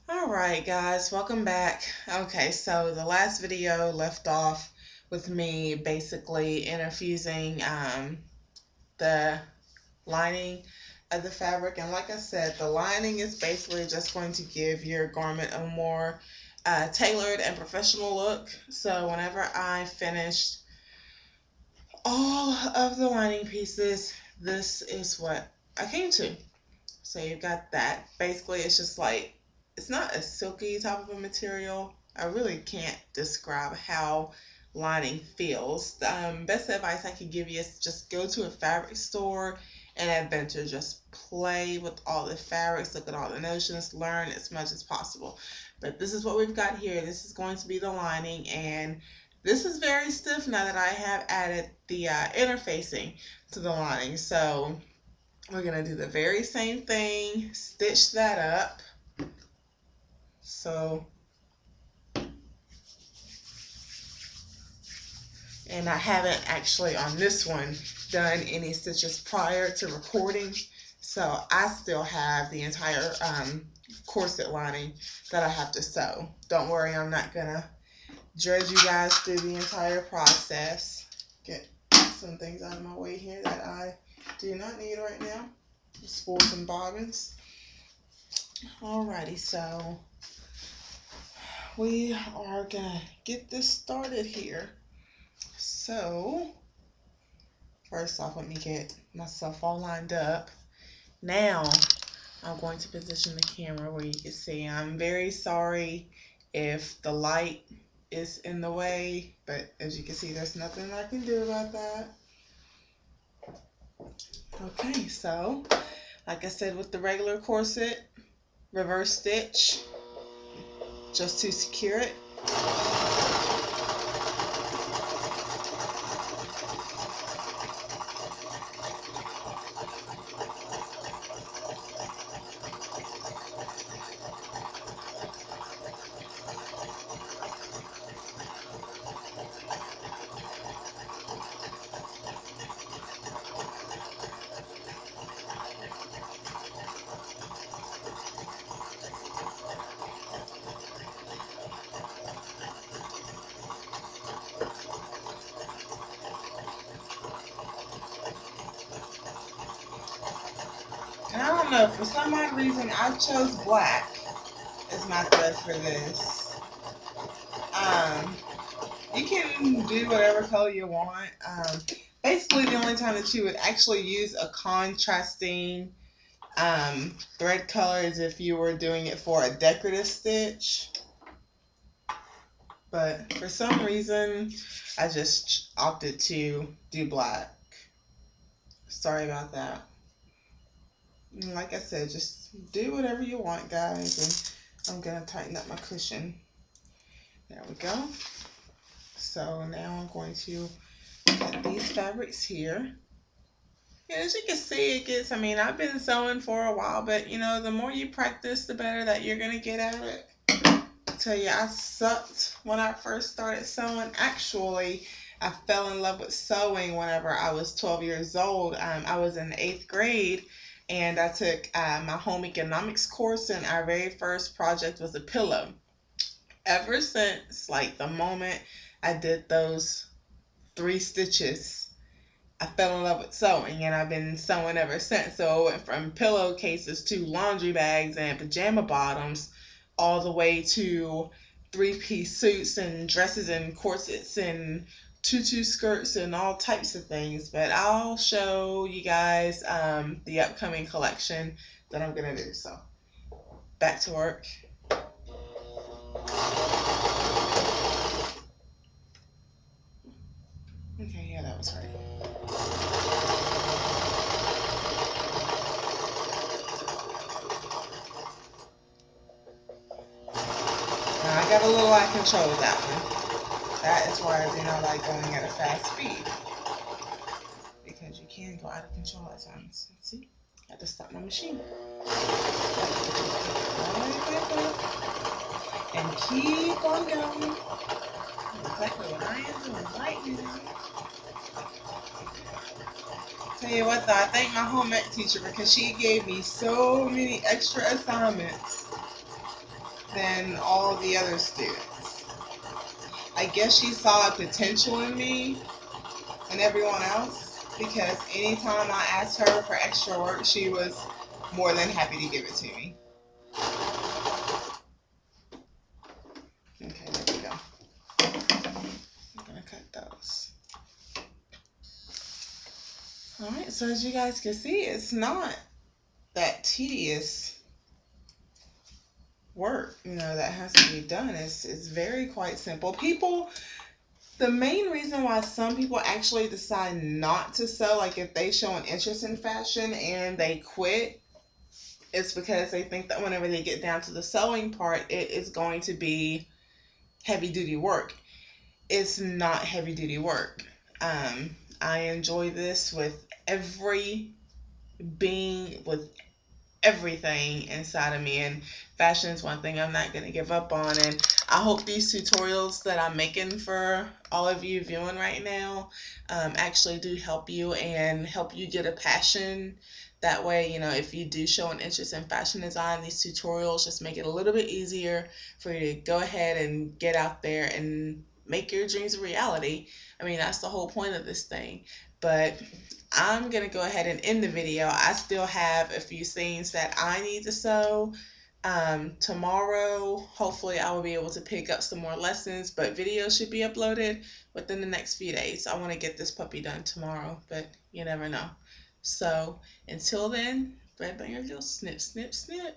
Alright guys, welcome back. Okay, so the last video left off with me basically infusing the lining of the fabric, and like I said, the lining is basically just going to give your garment a more tailored and professional look. So whenever I finished all of the lining pieces, this is what I came to. So you've got that. Basically, it's just like, it's not a silky type of a material. I really can't describe how lining feels. Best advice I could give you is just go to a fabric store and adventure. Just play with all the fabrics, look at all the notions, learn as much as possible. But this is what we've got here. This is going to be the lining, and this is very stiff now that I have added the interfacing to the lining. So we're going to do the very same thing, stitch that up. So, and I haven't actually on this one done any stitches prior to recording, so I still have the entire corset lining that I have to sew. Don't worry, I'm not going to dredge you guys through the entire process. Get some things out of my way here that I do not need right now. Spools and bobbins. Alrighty, so we are gonna get this started here. So first off, let me get myself all lined up. Now I'm going to position the camera where you can see. I'm very sorry if the light is in the way, but as you can see, there's nothing I can do about that. Okay, so like I said, with the regular corset, reverse stitch just to secure it. And I don't know, for some odd reason, I chose black as my thread for this. You can do whatever color you want. Basically, the only time that you would actually use a contrasting thread color is if you were doing it for a decorative stitch. But for some reason, I just opted to do black. Sorry about that. Like I said, just do whatever you want, guys. And I'm going to tighten up my cushion. There we go. So now I'm going to cut these fabrics here. And as you can see, it gets, I've been sewing for a while, but the more you practice, the better that you're going to get at it. I tell you, I sucked when I first started sewing. Actually, I fell in love with sewing whenever I was 12 years old. I was in the 8th grade. And I took my home economics course, and our very first project was a pillow. Ever since, like, the moment I did those 3 stitches, I fell in love with sewing, and I've been sewing ever since. So it went from pillowcases to laundry bags and pajama bottoms, all the way to 3-piece suits and dresses and corsets and tutu skirts and all types of things. But I'll show you guys the upcoming collection that I'm gonna do. So back to work. Okay, yeah, that was right. Now I got a little out of control with that one. That is why I do not like going at a fast speed, because you can go out of control at times. See, I had to stop my machine. And keep on going. Exactly what I am doing right now. Tell you what though, I thank my home ec teacher because she gave me so many extra assignments. than all the other students. I guess she saw a potential in me and everyone else, because anytime I asked her for extra work, she was more than happy to give it to me. Okay, there we go. I'm gonna cut those. Alright, so as you guys can see, it's not that tedious work, that has to be done. It's very quite simple. The main reason why some people actually decide not to sew, like if they show an interest in fashion and they quit, it's because they think that whenever they get down to the sewing part, it is going to be heavy duty work. It's not heavy duty work. I enjoy this with everything inside of me, and fashion is one thing I'm not going to give up on. And I hope these tutorials that I'm making for all of you viewing right now actually do help you and help you get a passion. That way, if you do show an interest in fashion design, these tutorials just make it a little bit easier for you to go ahead and get out there and make your dreams a reality. I mean, that's the whole point of this thing. But I'm going to go ahead and end the video. I still have a few things that I need to sew. Tomorrow, hopefully I will be able to pick up some more lessons, but videos should be uploaded within the next few days. I want to get this puppy done tomorrow, but you never know. So until then, red banger, snip, snip, snip.